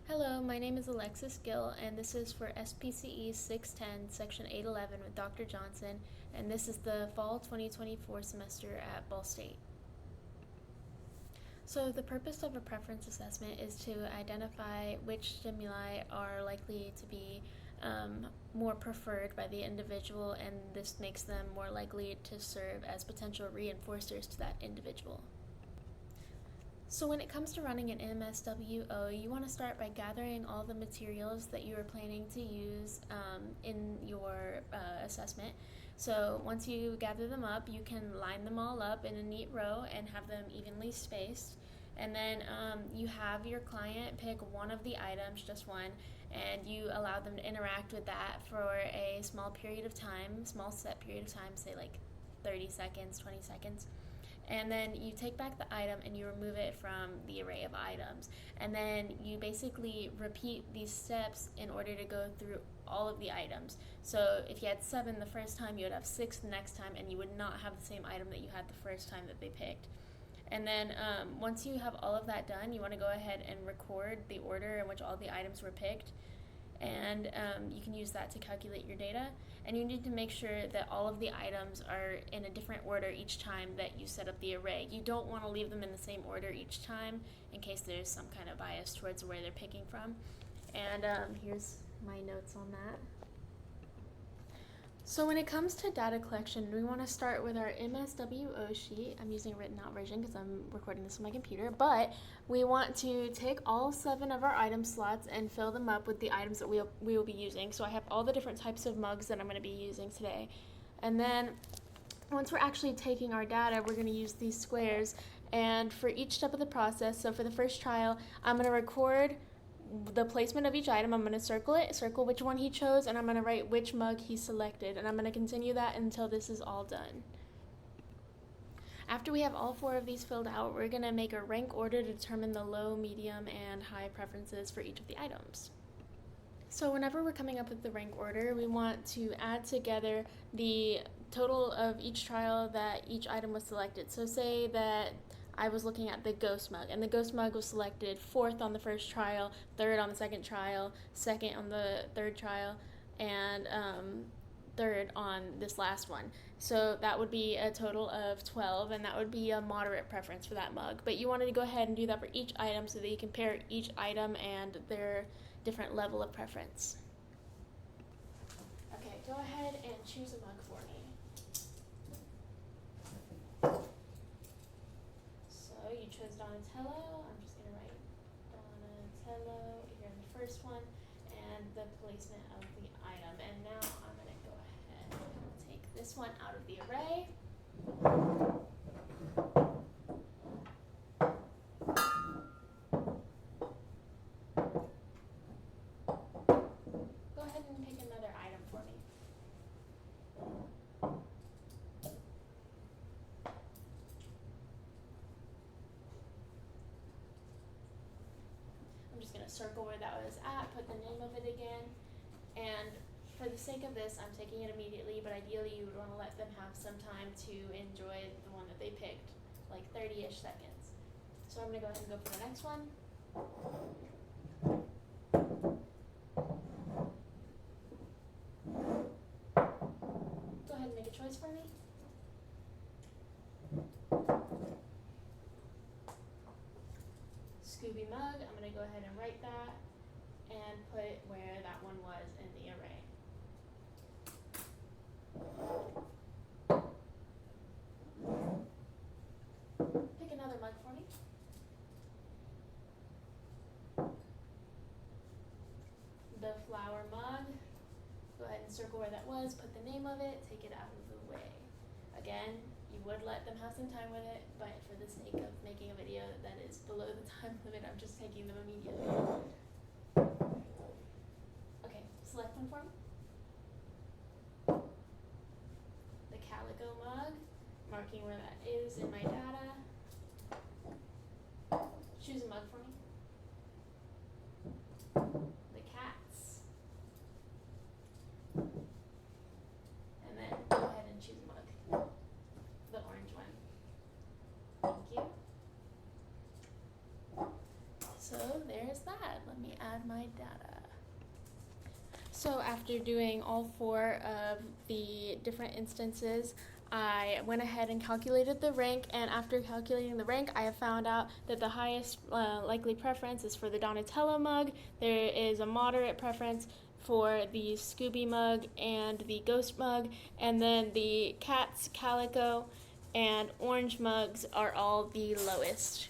Hello, my name is Alexis Gill, and this is for SPCE 610, Section 811 with Dr. Johnson, and this is the Fall 2024 semester at Ball State. So the purpose of a preference assessment is to identify which stimuli are likely to be more preferred by the individual, and this makes them more likely to serve as potential reinforcers to that individual. So when it comes to running an MSWO, you want to start by gathering all the materials that you are planning to use in your assessment. So once you gather them up, you can line them all up in a neat row and have them evenly spaced. And then you have your client pick one of the items, just one, and you allow them to interact with that for a small period of time, small set period of time, say like 30 seconds, 20 seconds. And then you take back the item and you remove it from the array of items. And then you basically repeat these steps in order to go through all of the items. So if you had 7 the first time, you would have 6 the next time, and you would not have the same item that you had the first time that they picked. And then once you have all of that done, you want to go ahead and record the order in which all the items were picked. And you can use that to calculate your data. And you need to make sure that all of the items are in a different order each time that you set up the array. You don't want to leave them in the same order each time in case there's some kind of bias towards where they're picking from. And here's my notes on that. So when it comes to data collection, we want to start with our MSWO sheet. I'm using a written out version because I'm recording this on my computer, but we want to take all 7 of our item slots and fill them up with the items that we will be using. So I have all the different types of mugs that I'm going to be using today. And then once we're actually taking our data, we're going to use these squares. And for each step of the process, so for the first trial, I'm going to record the placement of each item. I'm going to circle which one he chose, and I'm going to write which mug he selected, and I'm going to continue that until this is all done. After we have all 4 of these filled out, we're going to make a rank order to determine the low, medium, and high preferences for each of the items. So whenever we're coming up with the rank order, we want to add together the total of each trial that each item was selected. So say that I was looking at the ghost mug, and the ghost mug was selected 4th on the first trial, 3rd on the second trial, 2nd on the third trial, and 3rd on this last one. So that would be a total of 12, and that would be a moderate preference for that mug. But you wanted to go ahead and do that for each item so that you compare each item and their different level of preference. Okay, go ahead and choose a mug for me. You chose Donatello. I'm just going to write Donatello here in the first one and the placement of the item. And now I'm going to go ahead and take this one out of the array. Go ahead and pick another item for me. I'm just going to circle where that was at, put the name of it again, and for the sake of this, I'm taking it immediately, but ideally you would want to let them have some time to enjoy the one that they picked, like 30-ish seconds. So I'm going to go ahead and go for the next one. Go ahead and make a choice for me. Scooby mug, I'm going to go ahead and write that and put where that one was in the array. Pick another mug for me. The flower mug, go ahead and circle where that was, put the name of it, take it out of the way. Again, you would let them have some time with it, but for the sake of making a video that is below the time limit, I'm just taking them immediately. Okay, select one for me. The calico mug, marking where that is in my data. Choose a mug for me. The cats. And then go ahead and choose a mug. The orange one. Thank you. So there's that? Let me add my data. So after doing all 4 of the different instances, I went ahead and calculated the rank, and after calculating the rank, I have found out that the highest likely preference is for the Donatello mug. There is a moderate preference for the Scooby mug and the Ghost mug, and then the Cat's Calico and Orange mugs are all the lowest.